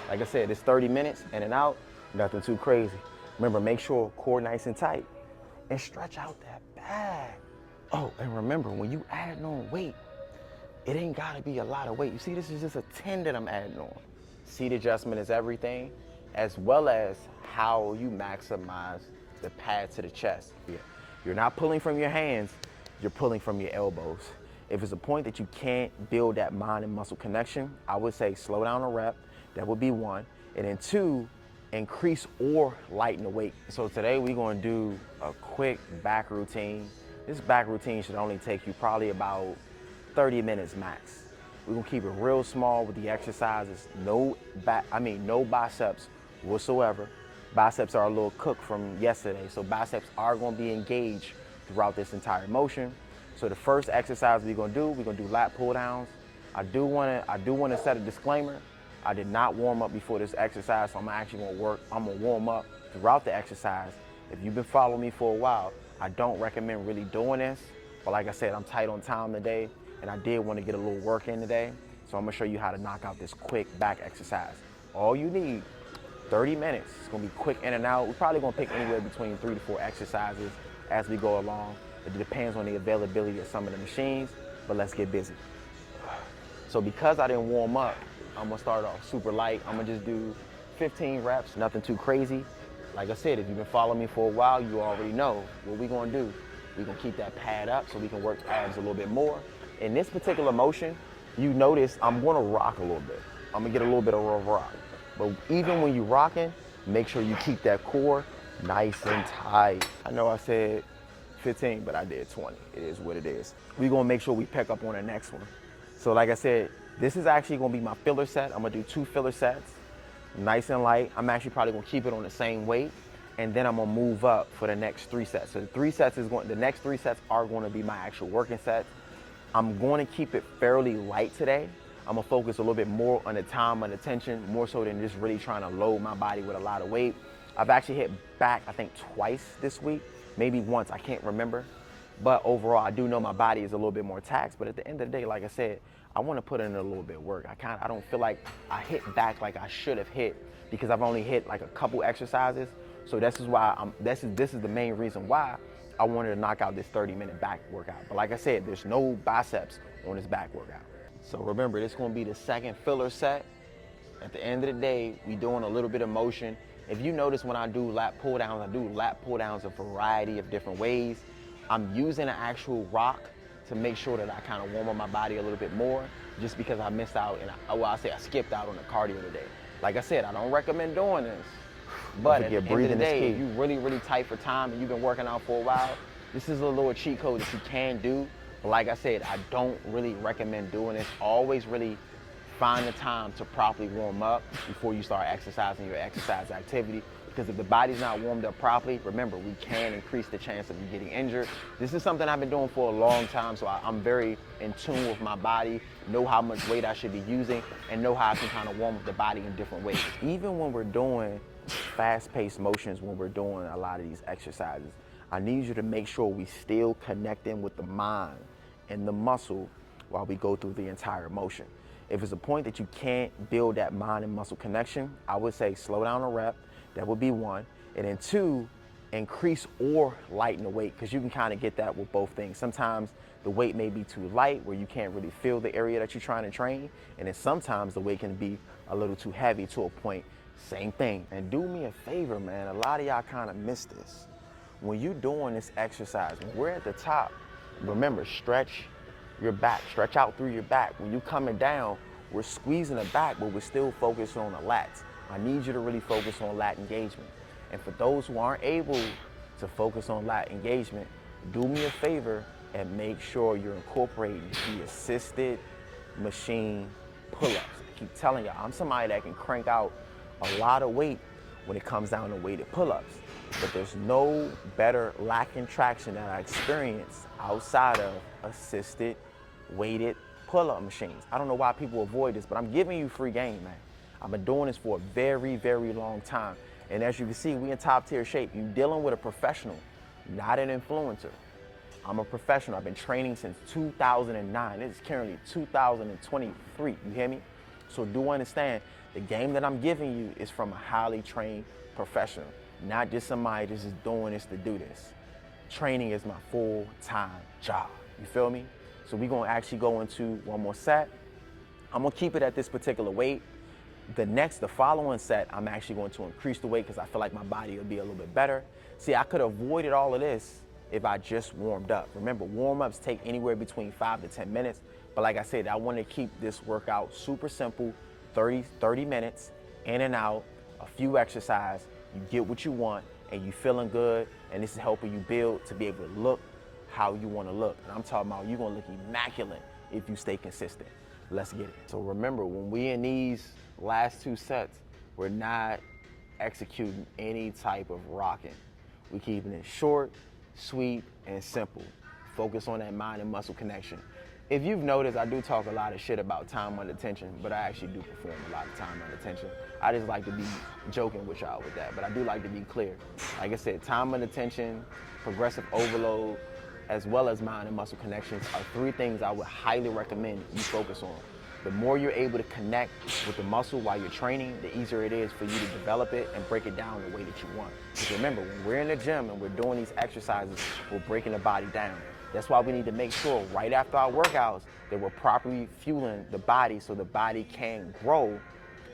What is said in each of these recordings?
Like I said, it's 30 minutes in and out, nothing too crazy. Remember, make sure core nice and tight and stretch out that back. Oh, and remember, when you add on weight, it ain't gotta be a lot of weight. You see, this is just a 10 that I'm adding on. Seat adjustment is everything, as well as how you maximize the pad to the chest. Yeah. You're not pulling from your hands, you're pulling from your elbows. If it's a point that you can't build that mind and muscle connection, I would say slow down a rep. That would be one. And then two, increase or lighten the weight. So today we're gonna do a quick back routine. This back routine should only take you probably about 30 minutes max. We're gonna keep it real small with the exercises. No biceps whatsoever. Biceps are a little cooked from yesterday, so biceps are gonna be engaged throughout this entire motion. So the first exercise we're gonna do lat pull downs. I do wanna set a disclaimer. I did not warm up before this exercise, so I'm gonna warm up throughout the exercise. If you've been following me for a while, I don't recommend really doing this, but like I said, I'm tight on time today, and I did want to get a little work in today, so I'm gonna show you how to knock out this quick back exercise. All you need, 30 minutes. It's gonna be quick in and out. We're probably gonna pick anywhere between 3 to 4 exercises as we go along. It depends on the availability of some of the machines, but let's get busy. So because I didn't warm up, I'm gonna start off super light. I'm gonna just do 15 reps, nothing too crazy. Like I said, if you've been following me for a while, you already know what we're gonna do. We're gonna keep that pad up so we can work abs a little bit more. In this particular motion, you notice I'm gonna rock a little bit. I'm gonna get a little bit of a rock. But even when you're rocking, make sure you keep that core nice and tight. I know I said 15, but I did 20. It is what it is. We're gonna make sure we pick up on the next one. So like I said, this is actually gonna be my filler set. I'm gonna do 2 filler sets, nice and light. I'm actually probably gonna keep it on the same weight, and then I'm gonna move up for the next 3 sets. So the next 3 sets are gonna be my actual working sets. I'm going to keep it fairly light today. I'm gonna focus a little bit more on the time and attention, more so than just really trying to load my body with a lot of weight. I've actually hit back, I think twice this week, maybe once, I can't remember. But overall, I do know my body is a little bit more taxed, but at the end of the day, like I said, I wanna put in a little bit of work. I don't feel like I hit back like I should have hit because I've only hit like a couple exercises. So this is the main reason why I wanted to knock out this 30-minute back workout. But like I said, there's no biceps on this back workout. So remember, this is gonna be the second filler set. At the end of the day, we doing a little bit of motion. If you notice when I do lat pull downs, I do lat pull downs a variety of different ways. I'm using an actual rock to make sure that I kind of warm up my body a little bit more, just because I missed out and I skipped out on the cardio today. Like I said, I don't recommend doing this, but at the end of the day, if you're really, really tight for time and you've been working out for a while, this is a little cheat code that you can do. But like I said, I don't really recommend doing this. Always really find the time to properly warm up before you start exercising your exercise activity. Because if the body's not warmed up properly, remember, we can increase the chance of you getting injured. This is something I've been doing for a long time, so I'm very in tune with my body, know how much weight I should be using, and know how I can kind of warm up the body in different ways. Even when we're doing fast-paced motions, when we're doing a lot of these exercises, I need you to make sure we still connecting with the mind and the muscle while we go through the entire motion. If it's a point that you can't build that mind and muscle connection, I would say slow down a rep. That would be one. And then two, increase or lighten the weight, because you can kind of get that with both things. Sometimes the weight may be too light where you can't really feel the area that you're trying to train. And then sometimes the weight can be a little too heavy to a point. Same thing. And do me a favor, man. A lot of y'all kind of miss this. When you're doing this exercise, when we're at the top, remember, stretch your back, stretch out through your back. When you're coming down, we're squeezing the back, but we're still focused on the lats. I need you to really focus on lat engagement. And for those who aren't able to focus on lat engagement, do me a favor and make sure you're incorporating the assisted machine pull-ups. I keep telling you, I'm somebody that can crank out a lot of weight when it comes down to weighted pull-ups. But there's no better lacking traction that I experience outside of assisted weighted pull-up machines. I don't know why people avoid this, but I'm giving you free game, man. I've been doing this for a very, very long time. And as you can see, we in top tier shape. You're dealing with a professional, not an influencer. I'm a professional. I've been training since 2009. It is currently 2023, you hear me? So do understand The game that I'm giving you is from a highly trained professional, not just somebody that's just doing this to do this. Training is my full-time job, you feel me? So we're gonna actually go into one more set. I'm gonna keep it at this particular weight. The following set, I'm actually going to increase the weight because I feel like my body will be a little bit better. See, I could have avoided all of this if I just warmed up. Remember, warm-ups take anywhere between 5 to 10 minutes. But like I said, I want to keep this workout super simple, 30 minutes, in and out, a few exercises, you get what you want, and you feeling good, and this is helping you build to be able to look how you want to look. And I'm talking about you're going to look immaculate if you stay consistent. Let's get it. So remember, when we in these last 2 sets, we're not executing any type of rocking. We're keeping it short, sweet, and simple. Focus on that mind and muscle connection. If you've noticed, I do talk a lot of shit about time under tension, but I actually do perform a lot of time under tension. I just like to be joking with y'all with that, but I do like to be clear. Like I said, time under tension, progressive overload, as well as mind and muscle connections are 3 things I would highly recommend you focus on. The more you're able to connect with the muscle while you're training, the easier it is for you to develop it and break it down the way that you want. Because remember, when we're in the gym and we're doing these exercises, we're breaking the body down. That's why we need to make sure right after our workouts that we're properly fueling the body so the body can grow,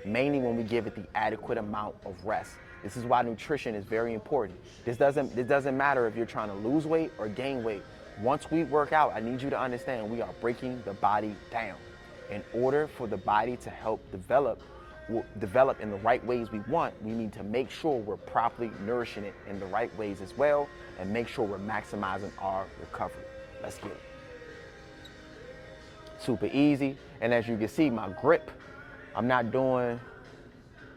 mainly when we give it the adequate amount of rest. This is why nutrition is very important. This doesn't matter if you're trying to lose weight or gain weight. Once we work out, I need you to understand we are breaking the body down. In order for the body to help develop in the right ways we want, we need to make sure we're properly nourishing it in the right ways as well, and make sure we're maximizing our recovery. Let's get it. Super easy, and as you can see, my grip, I'm not doing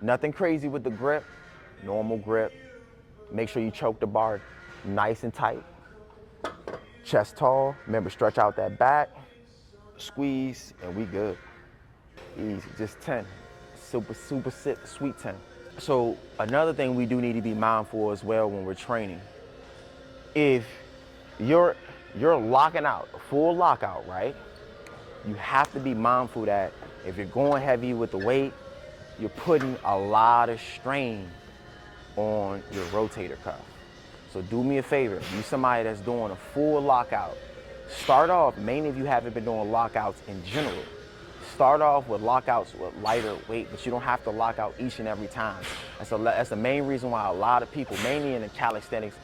nothing crazy with the grip, normal grip. Make sure you choke the bar nice and tight. Chest tall, remember stretch out that back. Squeeze, and we good. Easy, just 10. Super sweet 10. So another thing we do need to be mindful as well when we're training. If you're locking out, a full lockout, right? You have to be mindful that if you're going heavy with the weight, you're putting a lot of strain on your rotator cuff. So do me a favor, if you're somebody that's doing a full lockout, start off, mainly if you haven't been doing lockouts in general, start off with lockouts with lighter weight, but you don't have to lock out each and every time. That's the main reason why a lot of people, mainly in the calisthenics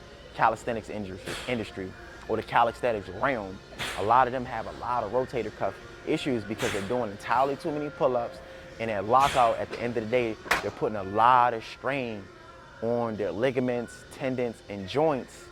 industry or the calisthenics realm, a lot of them have a lot of rotator cuff issues because they're doing entirely too many pull-ups, and that lockout, at the end of the day, they're putting a lot of strain on their ligaments, tendons, and joints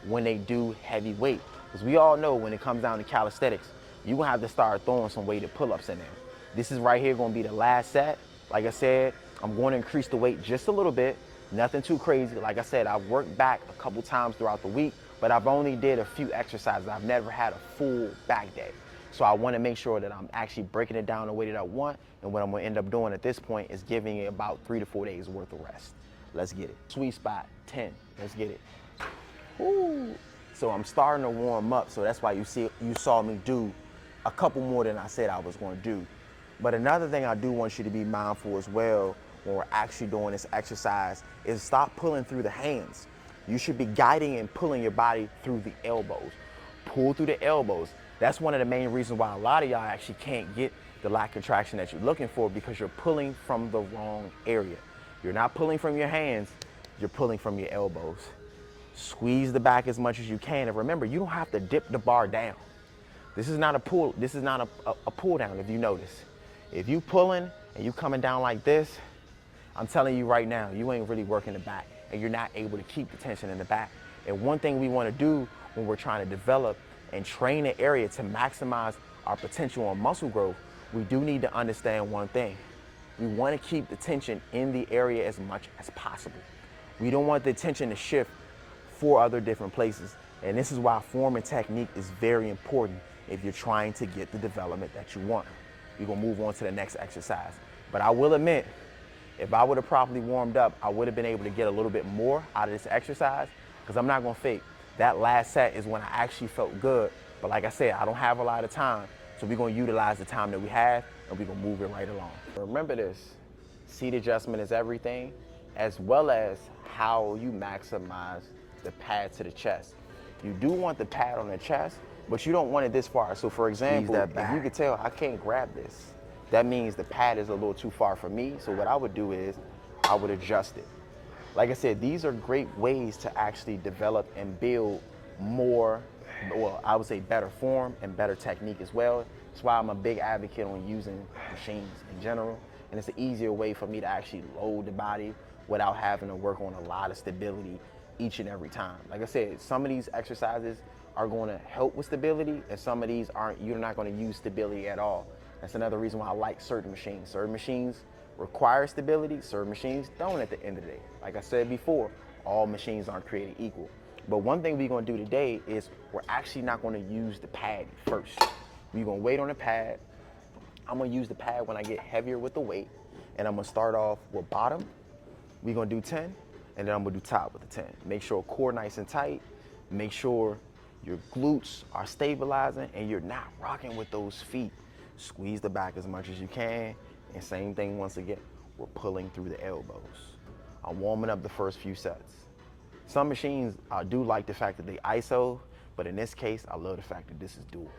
when they do heavy weight. Because we all know when it comes down to calisthenics, you're gonna have to start throwing some weighted pull-ups in there. This is right here gonna be the last set. Like I said, I'm going to increase the weight just a little bit, nothing too crazy. Like I said, I've worked back a couple times throughout the week, but I've only did a few exercises. I've never had a full back day. So I wanna make sure that I'm actually breaking it down the way that I want, and what I'm gonna end up doing at this point is giving it about 3 to 4 days worth of rest. Let's get it. Sweet spot, 10, let's get it. Woo. So I'm starting to warm up, so that's why you saw me do a couple more than I said I was going to do. But another thing I do want you to be mindful as well when we're actually doing this exercise is stop pulling through the hands. You should be guiding and pulling your body through the elbows. Pull through the elbows. That's one of the main reasons why a lot of y'all actually can't get the lat contraction that you're looking for, because you're pulling from the wrong area. You're not pulling from your hands, you're pulling from your elbows. Squeeze the back as much as you can, and remember, you don't have to dip the bar down. This is not a pull. This is not a pull down. If you notice, if you pulling and you coming down like this, I'm telling you right now, you ain't really working the back, and you're not able to keep the tension in the back. And one thing we want to do when we're trying to develop and train an area to maximize our potential on muscle growth, we do need to understand one thing. We want to keep the tension in the area as much as possible. We don't want the tension to shift 4 other different places. And this is why form and technique is very important if you're trying to get the development that you want. We're gonna move on to the next exercise. But I will admit, if I would have properly warmed up, I would have been able to get a little bit more out of this exercise, because I'm not gonna fake. That last set is when I actually felt good. But like I said, I don't have a lot of time, so we're gonna utilize the time that we have, and we're gonna move it right along. Remember this, Seat adjustment is everything, as well as how you maximize the pad to the chest. You do want the pad on the chest, but you don't want it this far. So for example, if you could tell I can't grab this, that means the pad is a little too far for me. So what I would do is I would adjust it. Like I said, these are great ways to actually develop and build more, well, I would say better form and better technique as well. That's why I'm a big advocate on using machines in general. And it's an easier way for me to actually load the body without having to work on a lot of stability each and every time. Like I said, some of these exercises are going to help with stability, and some of these aren't. You're not going to use stability at all. That's another reason why I like certain machines. Certain machines require stability, certain machines don't at the end of the day. Like I said before, all machines aren't created equal. But one thing we're gonna do today is we're actually not gonna use the pad first. We're gonna wait on the pad. I'm gonna use the pad when I get heavier with the weight, and I'm gonna start off with bottom. We're gonna do 10, and then I'm gonna do top with the 10. Make sure core nice and tight. Make sure your glutes are stabilizing and you're not rocking with those feet. Squeeze the back as much as you can. And same thing once again, we're pulling through the elbows. I'm warming up the first few sets. Some machines, I do like the fact that they ISO, but in this case, I love the fact that this is dual.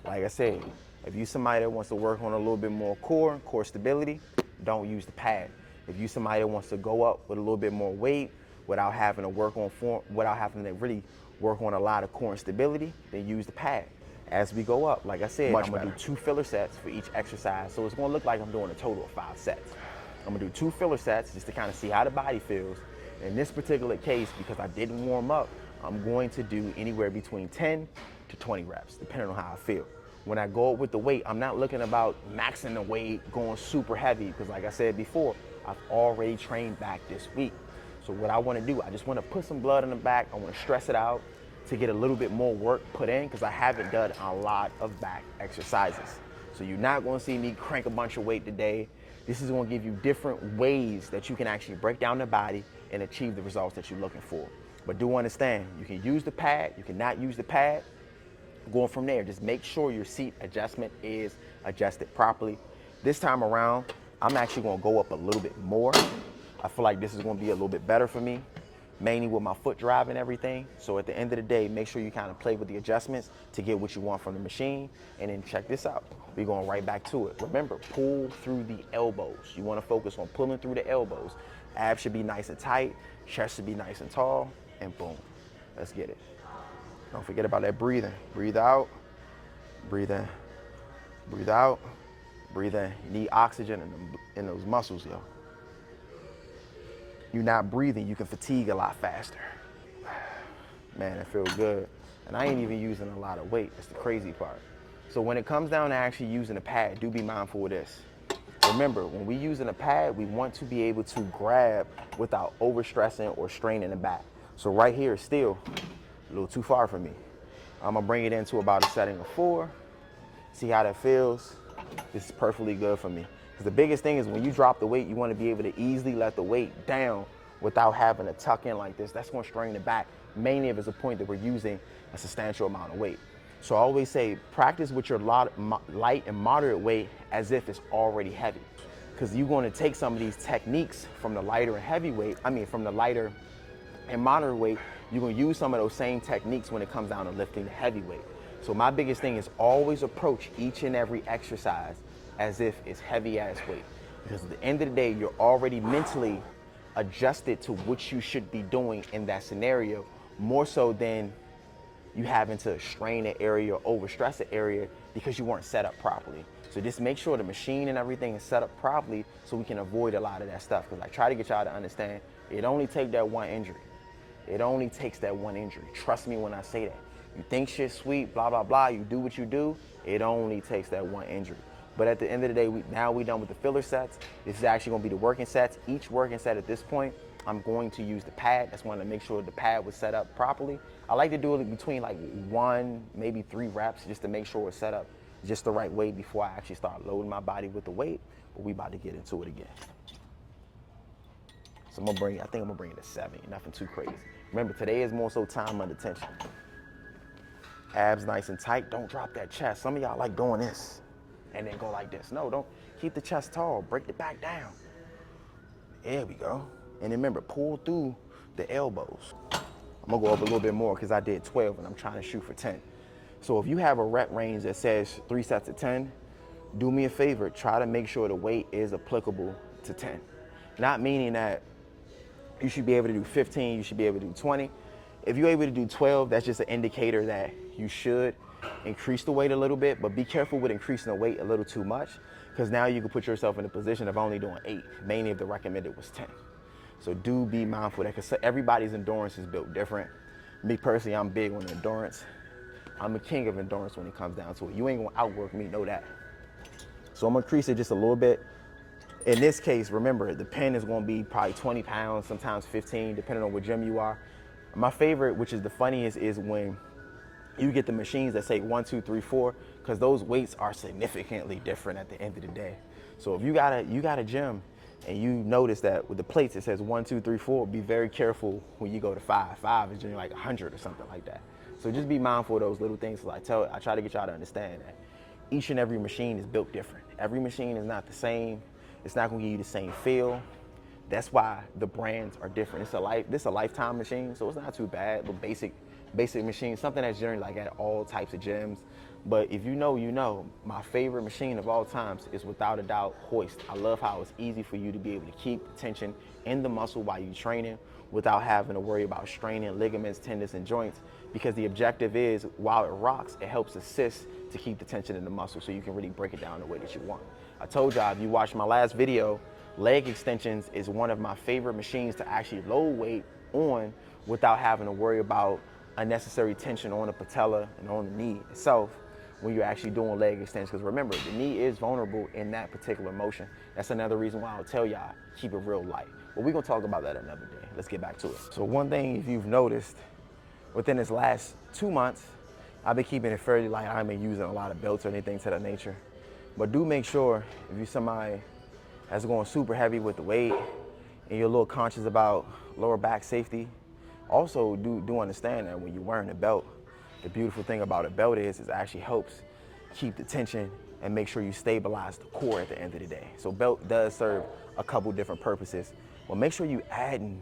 Like I said, if you're somebody that wants to work on a little bit more core stability, don't use the pad. If you're somebody that wants to go up with a little bit more weight without having to work on form, without having to really work on a lot of core and stability, then use the pad. As we go up, like I said, I'm gonna do 2 filler sets for each exercise. So it's gonna look like I'm doing a total of 5 sets. I'm gonna do 2 filler sets just to kind of see how the body feels. In this particular case, because I didn't warm up, I'm going to do anywhere between 10 to 20 reps, depending on how I feel. When I go up with the weight, I'm not looking about maxing the weight, going super heavy, because like I said before, I've already trained back this week. So what I wanna do, I just wanna put some blood in the back, I wanna stress it out to get a little bit more work put in, because I haven't done a lot of back exercises. So you're not gonna see me crank a bunch of weight today. This is gonna give you different ways that you can actually break down the body and achieve the results that you're looking for. But do understand, you can use the pad, you cannot use the pad. Going from there, just make sure your seat adjustment is adjusted properly. This time around, I'm actually gonna go up a little bit more. I feel like this is gonna be a little bit better for me, mainly with my foot drive and everything. So at the end of the day, make sure you kind of play with the adjustments to get what you want from the machine. And then check this out, we're going right back to it. Remember, pull through the elbows. You wanna focus on pulling through the elbows. Abs should be nice and tight, chest should be nice and tall, and boom, let's get it. Don't forget about that breathing. Breathe out, breathe in, breathe out, breathe in. You need oxygen in those muscles, yo. You're not breathing, you can fatigue a lot faster. Man, it feels good. And I ain't even using a lot of weight, that's the crazy part. So when it comes down to actually using a pad, do be mindful of this. Remember, when we're using a pad, we want to be able to grab without overstressing or straining the back. So right here is still a little too far for me. I'm gonna bring it into about a setting of 4. See how that feels. This is perfectly good for me. Because the biggest thing is when you drop the weight, you wanna be able to easily let the weight down without having to tuck in like this. That's gonna strain the back, mainly if it's a point that we're using a substantial amount of weight. So I always say, practice with your light and moderate weight as if it's already heavy. Because you're gonna take some of these techniques from the lighter and heavy weight, from the lighter and moderate weight, you're gonna use some of those same techniques when it comes down to lifting the heavy weight. So my biggest thing is always approach each and every exercise as if it's heavy ass weight. Because at the end of the day, you're already mentally adjusted to what you should be doing in that scenario, more so than you having to strain an area or overstress an area because you weren't set up properly. So just make sure the machine and everything is set up properly so we can avoid a lot of that stuff. Because I try to get y'all to understand, it only takes that one injury. It only takes that one injury. Trust me when I say that. You think shit's sweet, blah, blah, blah, you do what you do, it only takes that one injury. But at the end of the day, now we're done with the filler sets. This is actually gonna be the working sets. Each working set at this point, I'm going to use the pad. That's wanted to make sure the pad was set up properly. I like to do it between like 1, maybe 3 reps just to make sure it's set up just the right way before I actually start loading my body with the weight. But we about to get into it again. So I think I'm gonna bring it to 70, nothing too crazy. Remember, today is more so time under tension. Abs nice and tight, don't drop that chest. Some of y'all like doing this and then go like this. No, don't, keep the chest tall, break the back down. There we go. And remember, pull through the elbows. I'm gonna go up a little bit more because I did 12 and I'm trying to shoot for 10. So if you have a rep range that says 3 sets of 10, do me a favor, try to make sure the weight is applicable to 10. Not meaning that you should be able to do 15, you should be able to do 20. If you're able to do 12, that's just an indicator that you should increase the weight a little bit, but be careful with increasing the weight a little too much, because now you can put yourself in a position of only doing 8, mainly if the recommended was 10. So do be mindful of that, because everybody's endurance is built different. Me personally, I'm big on endurance. I'm a king of endurance when it comes down to it. You ain't gonna outwork me, know that. So I'm gonna increase it just a little bit. In this case, remember, the pen is gonna be probably 20 pounds, sometimes 15, depending on what gym you are. My favorite, which is the funniest, is when you get the machines that say 1, 2, 3, 4, because those weights are significantly different at the end of the day. So if you got a gym and you notice that with the plates it says 1, 2, 3, 4, be very careful when you go to 5. 5 is generally like 100 or something like that. So just be mindful of those little things. I try to get y'all to understand that each and every machine is built different. Every machine is not the same. It's not gonna give you the same feel. That's why the brands are different. This is a Lifetime machine, so it's not too bad. But basic machine, something that's generally like at all types of gyms. But if you know, you know. My favorite machine of all times is without a doubt Hoist. I love how it's easy for you to be able to keep tension in the muscle while you're training without having to worry about straining ligaments, tendons, and joints. Because the objective is, while it rocks, it helps assist to keep the tension in the muscle so you can really break it down the way that you want. I told y'all, if you watched my last video, leg extensions is one of my favorite machines to actually load weight on without having to worry about unnecessary tension on the patella and on the knee itself when you're actually doing leg extensions. Because remember, the knee is vulnerable in that particular motion. That's another reason why I'll tell y'all, keep it real light. But we're gonna talk about that another day. Let's get back to it. So one thing, if you've noticed, within this last 2 months, I've been keeping it fairly light. I haven't been using a lot of belts or anything to that nature. But do make sure, if you're somebody that's going super heavy with the weight and you're a little conscious about lower back safety, also do understand that when you're wearing a belt, the beautiful thing about a belt is it actually helps keep the tension and make sure you stabilize the core at the end of the day. So belt does serve a couple different purposes. Well, make sure you adding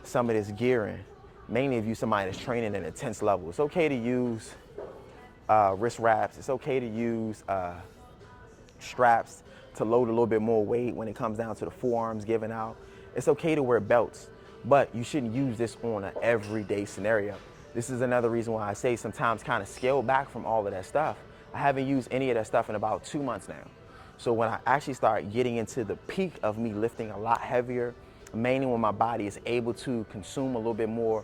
some of this gearing, mainly if you're somebody that's training at an intense level. It's okay to use wrist wraps. It's okay to use straps to load a little bit more weight when it comes down to the forearms giving out. It's okay to wear belts, but you shouldn't use this on an everyday scenario. This is another reason why I say sometimes kind of scale back from all of that stuff. I haven't used any of that stuff in about 2 months now. So when I actually start getting into the peak of me lifting a lot heavier, mainly when my body is able to consume a little bit more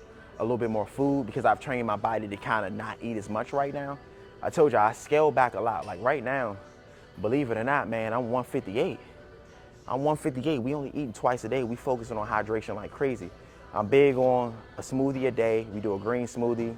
food, because I've trained my body to kind of not eat as much right now. I told you I scale back a lot. Like right now, believe it or not, man, I'm 158. I'm 158. We only eating twice a day. We focusing on hydration like crazy. I'm big on a smoothie a day. We do a green smoothie.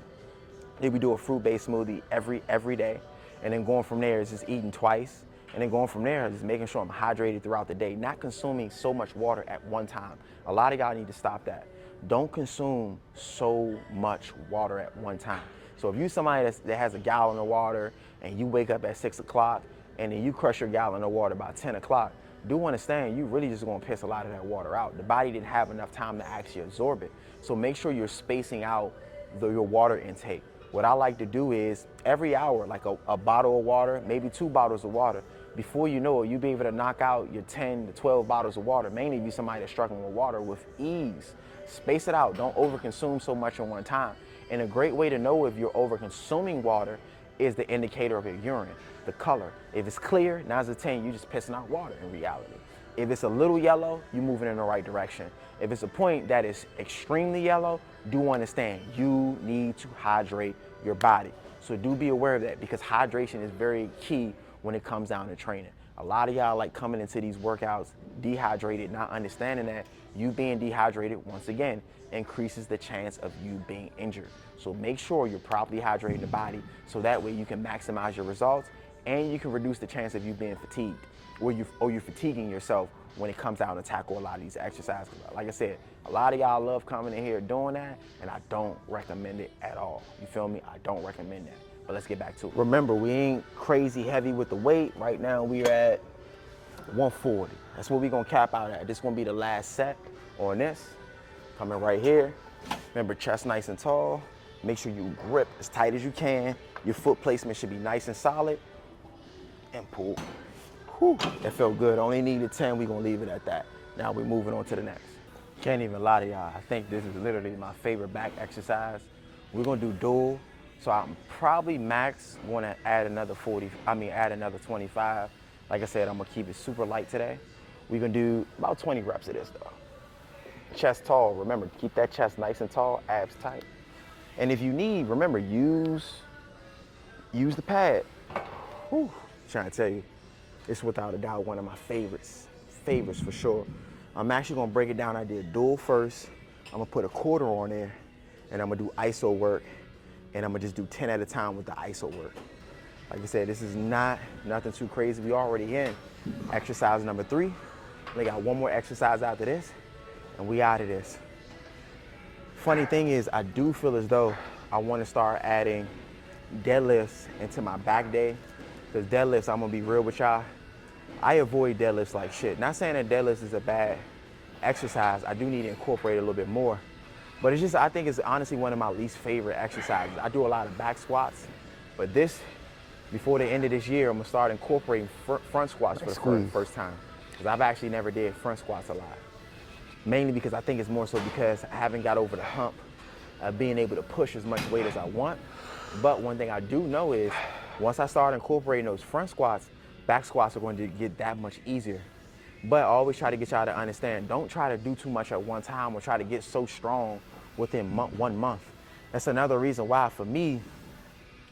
Then we do a fruit-based smoothie every day. And then going from there is just eating twice. And then going from there is just making sure I'm hydrated throughout the day, not consuming so much water at one time. A lot of y'all need to stop that. Don't consume so much water at one time. So if you're somebody that has a gallon of water and you wake up at 6 o'clock and then you crush your gallon of water by 10 o'clock, do understand you really just gonna piss a lot of that water out. The body didn't have enough time to actually absorb it. So make sure you're spacing out your water intake. What I like to do is every hour, like a bottle of water, maybe 2 bottles of water. Before you know it, you'll be able to knock out your 10 to 12 bottles of water, mainly if you're somebody that's struggling with water, with ease. Space it out, don't overconsume so much in one time. And a great way to know if you're overconsuming water is the indicator of your urine, the color. If it's clear, 9 out of 10, you're just pissing out water in reality. If it's a little yellow, you're moving in the right direction. If it's a point that is extremely yellow, do understand you need to hydrate your body. So do be aware of that, because hydration is very key when it comes down to training. A lot of y'all like coming into these workouts dehydrated, not understanding that you being dehydrated, once again, increases the chance of you being injured. So make sure you're properly hydrating the body so that way you can maximize your results and you can reduce the chance of you being fatigued or you're fatiguing yourself when it comes down to tackle a lot of these exercises. Like I said, a lot of y'all love coming in here doing that, and I don't recommend it at all. You feel me? I don't recommend that. But let's get back to it. Remember, we ain't crazy heavy with the weight. Right now we're at 140. That's what we're gonna cap out at. This is gonna be the last set on this. Coming right here. Remember, chest nice and tall. Make sure you grip as tight as you can. Your foot placement should be nice and solid. And pull. Whew, that felt good. Only needed 10, we're gonna leave it at that. Now we're moving on to the next. Can't even lie to y'all. I think this is literally my favorite back exercise. We're gonna do dual. So I'm probably max gonna add another 25. Like I said, I'm gonna keep it super light today. We're gonna do about 20 reps of this though. Chest tall, remember, keep that chest nice and tall, abs tight. And if you need, remember, use the pad. Whew, trying to tell you, it's without a doubt one of my favorites for sure. I'm actually gonna break it down. I did dual first. I'm gonna put a quarter on there and I'm gonna do iso work and I'm gonna just do 10 at a time with the iso work. Like I said, this is nothing too crazy. We already in exercise number 3. We got one more exercise after this and we out of this. Funny thing is, I do feel as though I wanna start adding deadlifts into my back day. Because deadlifts, I'm gonna be real with y'all, I avoid deadlifts like shit. Not saying that deadlifts is a bad exercise. I do need to incorporate it a little bit more. But it's just, I think it's honestly one of my least favorite exercises. I do a lot of back squats, but this, before the end of this year, I'm gonna start incorporating front squats for the first time. Because I've actually never did front squats a lot. Mainly because I think it's more so because I haven't got over the hump of being able to push as much weight as I want. But one thing I do know is, once I start incorporating those front squats, back squats are going to get that much easier. But I always try to get y'all to understand, don't try to do too much at one time or try to get so strong within 1 month. That's another reason why, for me,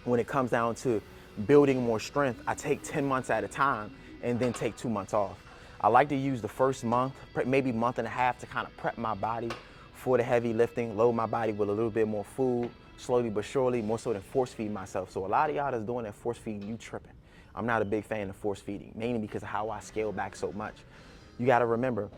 when it comes down to building more strength, I take 10 months at a time and then take 2 months off. I like to use the first month, maybe month and a half, to kind of prep my body for the heavy lifting, load my body with a little bit more food, slowly but surely, more so than force feed myself. So a lot of y'all that's doing that force feeding, you tripping. I'm not a big fan of force feeding, mainly because of how I scale back so much. You gotta remember,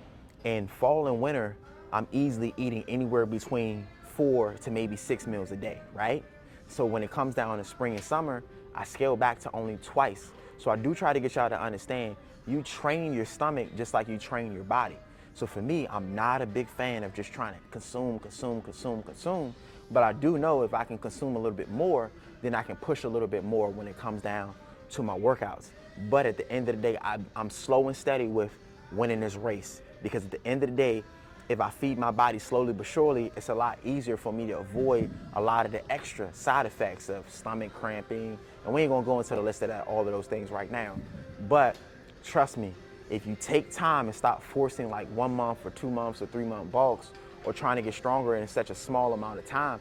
in fall and winter, I'm easily eating anywhere between 4 to maybe 6 meals a day, right? So when it comes down to spring and summer, I scale back to only twice. So I do try to get y'all to understand, you train your stomach just like you train your body. So for me, I'm not a big fan of just trying to consume, but I do know if I can consume a little bit more, then I can push a little bit more when it comes down to my workouts. But at the end of the day, I'm slow and steady with winning this race, because at the end of the day, if I feed my body slowly but surely, it's a lot easier for me to avoid a lot of the extra side effects of stomach cramping. And we ain't gonna go into the list of all of those things right now. But trust me, if you take time and stop forcing like 1 month or 2 months or 3-month bulks, or trying to get stronger in such a small amount of time,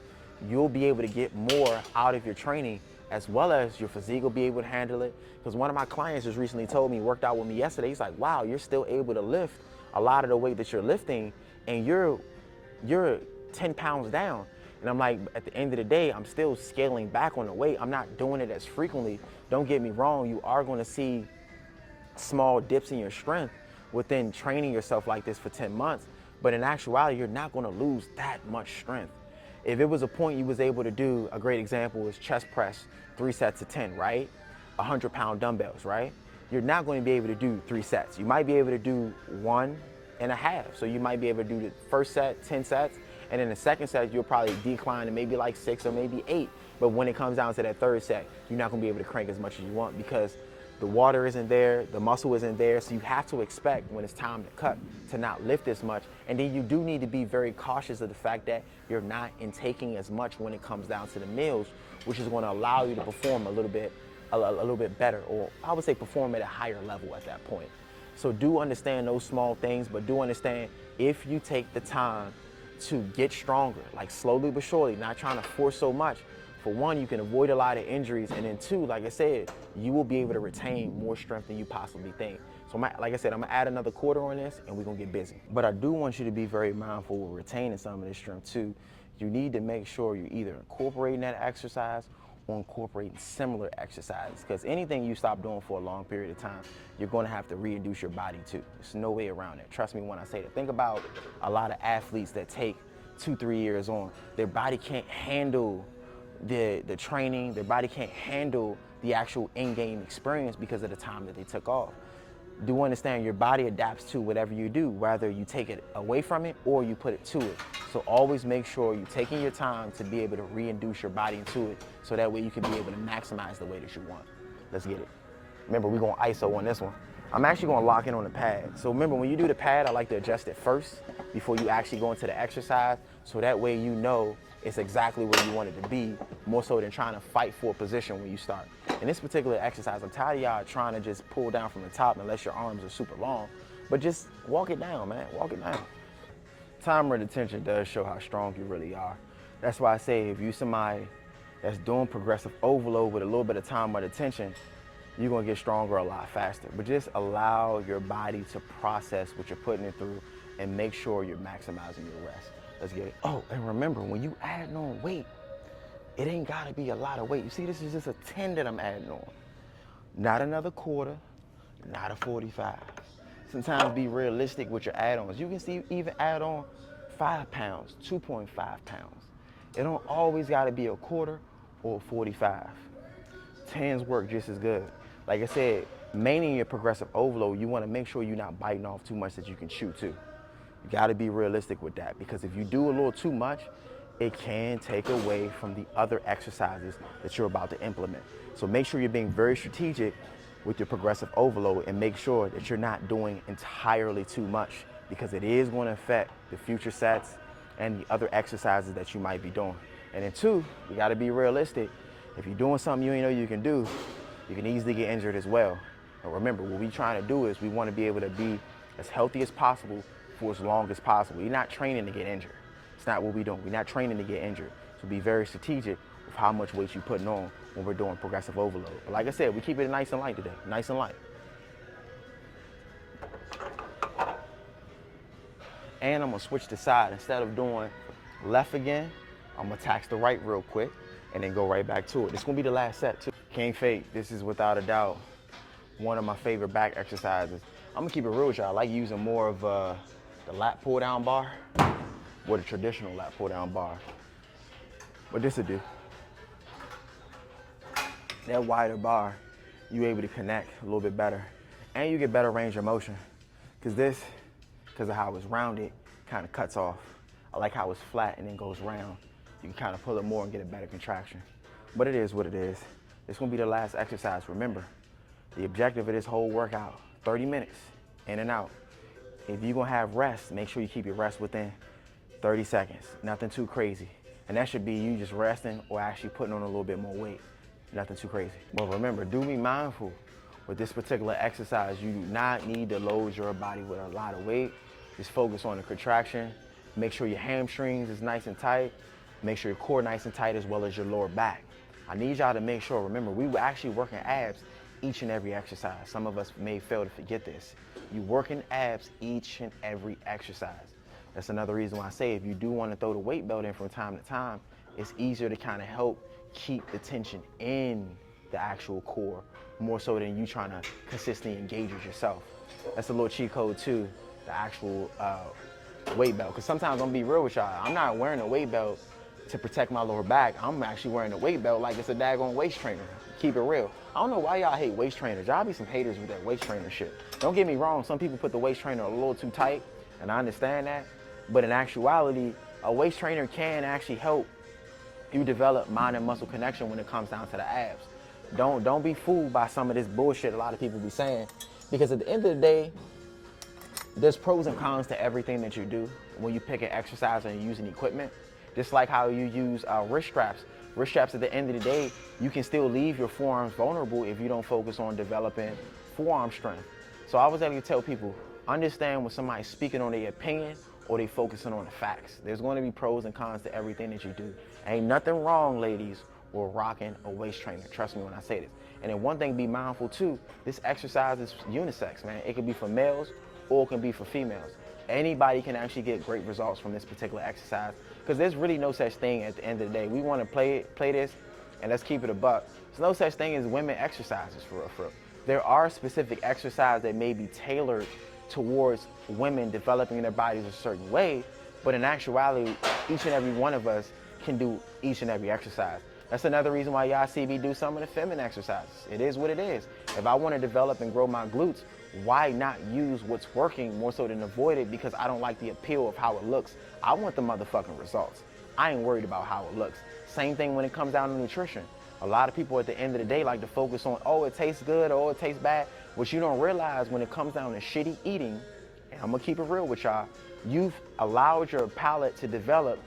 you'll be able to get more out of your training, as well as your physique will be able to handle it. Because one of my clients just recently told me, worked out with me yesterday, he's like, wow, you're still able to lift a lot of the weight that you're lifting, and you're 10 pounds down. And I'm like, at the end of the day, I'm still scaling back on the weight. I'm not doing it as frequently. Don't get me wrong, you are gonna see small dips in your strength within training yourself like this for 10 months. But in actuality, you're not gonna lose that much strength. If it was a point you was able to do, a great example is chest press, 3 sets of 10, right? 100-pound dumbbells, right? You're not going to be able to do 3 sets. You might be able to do 1.5. So you might be able to do the first set, 10 sets, and then the second set, you'll probably decline to maybe like 6 or maybe 8. But when it comes down to that third set, you're not gonna be able to crank as much as you want, because the water isn't there, the muscle isn't there, so you have to expect when it's time to cut to not lift as much. And then you do need to be very cautious of the fact that you're not intaking as much when it comes down to the meals, which is gonna allow you to perform a little bit better, or I would say perform at a higher level at that point. So do understand those small things, but do understand, if you take the time to get stronger, like slowly but surely, not trying to force so much, for one, you can avoid a lot of injuries, and then two, like I said, you will be able to retain more strength than you possibly think. So like I said, I'm gonna add another quarter on this and we're gonna get busy. But I do want you to be very mindful with retaining some of this strength too. You need to make sure you're either incorporating that exercise or incorporating similar exercises, because anything you stop doing for a long period of time, you're gonna have to reintroduce your body to. There's no way around it. Trust me when I say that. Think about a lot of athletes that take 2-3 years on. Their body can't handle the training, their body can't handle the actual in-game experience because of the time that they took off. do understand your body adapts to whatever you do, whether you take it away from it or you put it to it. So always make sure you're taking your time to be able to reinduce your body into it, so that way you can be able to maximize the way that you want. Let's get it. Remember, we're going ISO on this one. I'm actually going to lock in on the pad. So remember, when you do the pad, I like to adjust it first before you actually go into the exercise, so that way you know it's exactly where you want it to be, more so than trying to fight for a position when you start. In this particular exercise, I'm tired of y'all trying to just pull down from the top unless your arms are super long, but just walk it down, man, walk it down. Time retention does show how strong you really are. That's why I say if you somebody that's doing progressive overload with a little bit of time retention, you're gonna get stronger a lot faster. But just allow your body to process what you're putting it through and make sure you're maximizing your rest. Let's get it. Oh, and remember, when you add on weight, it ain't gotta be a lot of weight. You see, this is just a 10 that I'm adding on. Not another quarter, not a 45. Sometimes be realistic with your add-ons. You can see even add on 5 pounds, 2.5 pounds. It don't always gotta be a quarter or 45. 10s work just as good. Like I said, mainly in your progressive overload, you wanna make sure you're not biting off too much that you can chew too. You gotta be realistic with that, because if you do a little too much, it can take away from the other exercises that you're about to implement. So make sure you're being very strategic with your progressive overload, and make sure that you're not doing entirely too much, because it is going to affect the future sets and the other exercises that you might be doing. And then two, you got to be realistic. If you're doing something you ain't know you can do, you can easily get injured as well. And remember, what we're trying to do is we want to be able to be as healthy as possible for as long as possible. You're not training to get injured. It's not what we're doing. We're not training to get injured. So be very strategic with how much weight you're putting on when we're doing progressive overload. But like I said, we keep it nice and light today, nice and light. And I'm gonna switch the side. Instead of doing left again, I'm gonna tax the right real quick and then go right back to it. This is gonna be the last set too. Can't fake, this is without a doubt one of my favorite back exercises. I'm gonna keep it real with y'all. I like using more of the lat pull down bar or the traditional lat pull down bar. But this will do. That wider bar, you're able to connect a little bit better, and you get better range of motion. Because of how it's rounded, kind of cuts off. I like how it's flat and then goes round. You can kind of pull it more and get a better contraction. But it is what it is. This is gonna be the last exercise. Remember, the objective of this whole workout, 30 minutes, in and out. If you're gonna have rest, make sure you keep your rest within 30 seconds, nothing too crazy. And that should be you just resting or actually putting on a little bit more weight. Nothing too crazy. But remember, do be mindful with this particular exercise. You do not need to load your body with a lot of weight. Just focus on the contraction. Make sure your hamstrings is nice and tight. Make sure your core nice and tight, as well as your lower back. I need y'all to make sure, remember, we were actually working abs each and every exercise. Some of us may fail to forget this. You working abs each and every exercise. That's another reason why I say if you do want to throw the weight belt in from time to time, it's easier to kind of help keep the tension in the actual core, more so than you trying to consistently engage with yourself. That's a little cheat code too, the actual weight belt. Because sometimes I'm gonna be real with y'all, I'm not wearing a weight belt to protect my lower back. I'm actually wearing a weight belt like it's a daggone waist trainer. Keep it real. I don't know why y'all hate waist trainers. Y'all be some haters with that waist trainer shit. Don't get me wrong, some people put the waist trainer a little too tight, and I understand that. But in actuality, a waist trainer can actually help you develop mind and muscle connection when it comes down to the abs. Don't be fooled by some of this bullshit a lot of people be saying, because at the end of the day, there's pros and cons to everything that you do when you pick an exercise and you're using equipment. Just like how you use wrist straps. Wrist straps, at the end of the day, you can still leave your forearms vulnerable if you don't focus on developing forearm strength. So I was able to tell people, understand when somebody's speaking on their opinion or they focusing on the facts. There's going to be pros and cons to everything that you do. Ain't nothing wrong, ladies, with rocking a waist trainer. Trust me when I say this. And then one thing, be mindful too, this exercise is unisex, man. It can be for males or it can be for females. Anybody can actually get great results from this particular exercise, because there's really no such thing at the end of the day. We want to play this, and let's keep it a buck. There's no such thing as women exercises, for real. There are specific exercises that may be tailored towards women developing their bodies a certain way, but in actuality, each and every one of us can do each and every exercise. That's another reason why y'all see me do some of the feminine exercises. It is what it is. If I want to develop and grow my glutes, why not use what's working more so than avoid it? Because I don't like the appeal of how it looks. I want the motherfucking results. I ain't worried about how it looks. Same thing when it comes down to nutrition. A lot of people at the end of the day like to focus on, oh, it tastes good, or it tastes bad. What you don't realize when it comes down to shitty eating, and I'm gonna keep it real with y'all, you've allowed your palate to develop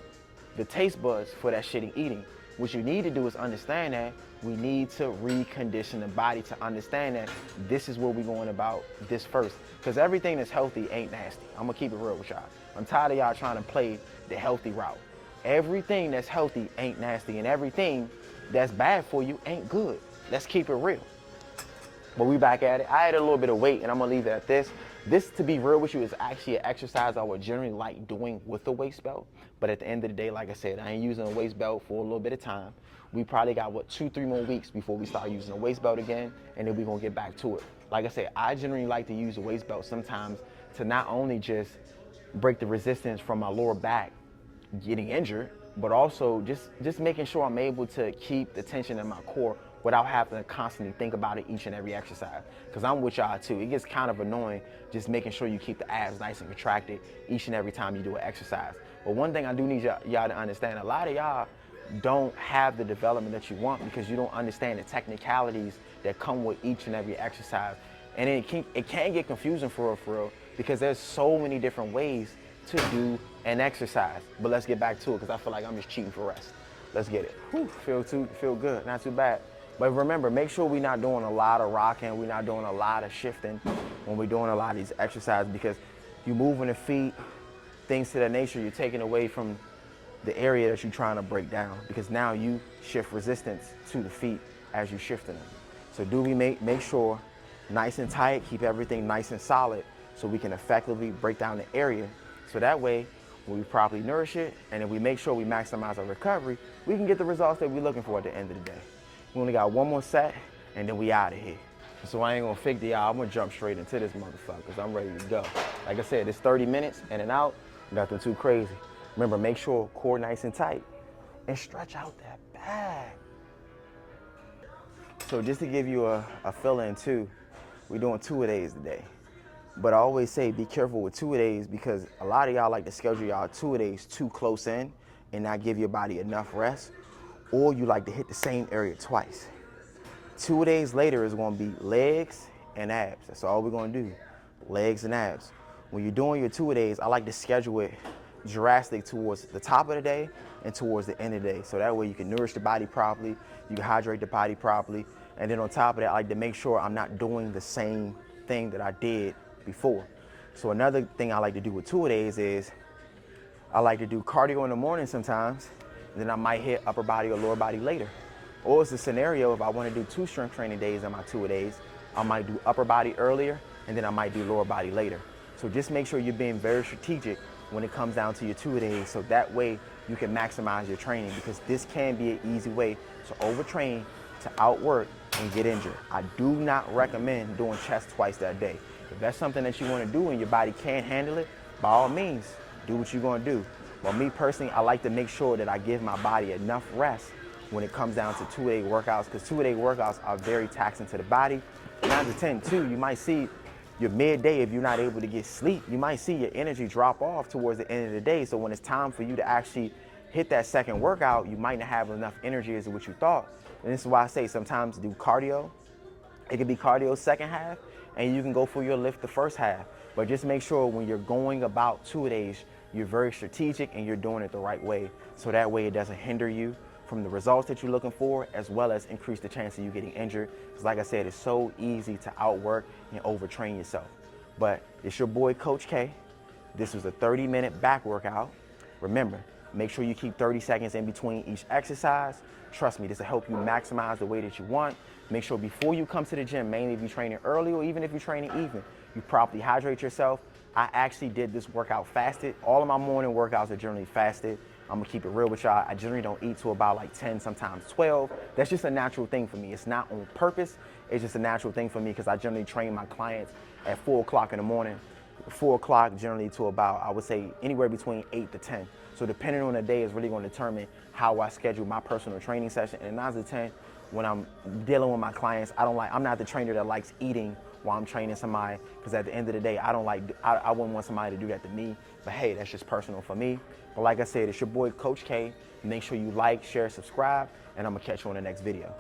the taste buds for that shitty eating. What you need to do is understand that we need to recondition the body to understand that this is where we're going about this first. Because everything that's healthy ain't nasty. I'm gonna keep it real with y'all. I'm tired of y'all trying to play the healthy route. Everything that's healthy ain't nasty, and everything that's bad for you ain't good. Let's keep it real. But we back at it. I had a little bit of weight, and I'm gonna leave it at this. This, to be real with you, is actually an exercise I would generally like doing with a waist belt. But at the end of the day, like I said, I ain't using a waist belt for a little bit of time. We probably got, 2-3 more weeks before we start using a waist belt again, and then we're gonna get back to it. Like I said, I generally like to use a waist belt sometimes to not only just break the resistance from my lower back getting injured, but also just making sure I'm able to keep the tension in my core without having to constantly think about it each and every exercise. Because I'm with y'all too. It gets kind of annoying just making sure you keep the abs nice and contracted each and every time you do an exercise. But one thing I do need y'all to understand, a lot of y'all don't have the development that you want because you don't understand the technicalities that come with each and every exercise. And it can get confusing for real, because there's so many different ways to do an exercise. But let's get back to it, because I feel like I'm just cheating for rest. Let's get it. Whew, feel good, not too bad. But remember, make sure we're not doing a lot of rocking, we're not doing a lot of shifting when we're doing a lot of these exercises, because you're moving the feet, things to that nature, you're taking away from the area that you're trying to break down, because now you shift resistance to the feet as you're shifting them. So do we make sure nice and tight, keep everything nice and solid so we can effectively break down the area. So that way, when we properly nourish it, and then we make sure we maximize our recovery, we can get the results that we're looking for at the end of the day. We only got one more set, and then we out of here. So I ain't gonna fake to y'all, I'm gonna jump straight into this motherfucker, because I'm ready to go. Like I said, it's 30 minutes in and out, nothing too crazy. Remember, make sure core nice and tight, and stretch out that back. So just to give you a fill-in too, we're doing 2-a-days today. But I always say be careful with 2-a-days, because a lot of y'all like to schedule y'all 2-a-days too close in and not give your body enough rest, or you like to hit the same area twice. 2 days later is gonna be legs and abs. That's all we're gonna do, legs and abs. When you're doing your 2-a-days, I like to schedule it drastic towards the top of the day and towards the end of the day. So that way you can nourish the body properly, you can hydrate the body properly, and then on top of that, I like to make sure I'm not doing the same thing that I did before. So another thing I like to do with 2-a-days is I like to do cardio in the morning sometimes, and then I might hit upper body or lower body later. Or it's a scenario, if I want to do 2 strength training days on my 2-a-days, I might do upper body earlier, and then I might do lower body later. So just make sure you're being very strategic when it comes down to your 2-a-days, so that way you can maximize your training, because this can be an easy way to overtrain, to outwork, and get injured. I do not recommend doing chest twice that day. If that's something that you want to do and your body can't handle it, by all means, do what you're going to do. But me personally, I like to make sure that I give my body enough rest when it comes down to 2-a-day workouts, because 2-a-day workouts are very taxing to the body. 9 to 10 too, you might see your midday, if you're not able to get sleep, you might see your energy drop off towards the end of the day. So when it's time for you to actually hit that second workout, you might not have enough energy as to what you thought. And this is why I say sometimes do cardio. It can be cardio second half, and you can go for your lift the first half. But just make sure when you're going about 2-a-days, you're very strategic and you're doing it the right way. So that way it doesn't hinder you from the results that you're looking for, as well as increase the chance of you getting injured. Because like I said, it's so easy to outwork and overtrain yourself. But it's your boy, Coach K. This was a 30-minute back workout. Remember, make sure you keep 30 seconds in between each exercise. Trust me, this will help you maximize the way that you want. Make sure before you come to the gym, mainly if you're training early or even if you're training evening, you properly hydrate yourself. I actually did this workout fasted. All of my morning workouts are generally fasted. I'm gonna keep it real with y'all. I generally don't eat till about like 10, sometimes 12. That's just a natural thing for me. It's not on purpose. It's just a natural thing for me, because I generally train my clients at 4 o'clock in the morning. 4 o'clock generally to about, I would say, anywhere between 8 to 10. So depending on the day is really gonna determine how I schedule my personal training session. And 9 to 10, when I'm dealing with my clients, I'm not the trainer that likes eating while I'm training somebody, because at the end of the day, I wouldn't want somebody to do that to me. But hey, that's just personal for me. But like I said, it's your boy Coach K. Make sure you like, share, subscribe, and I'm gonna catch you on the next video.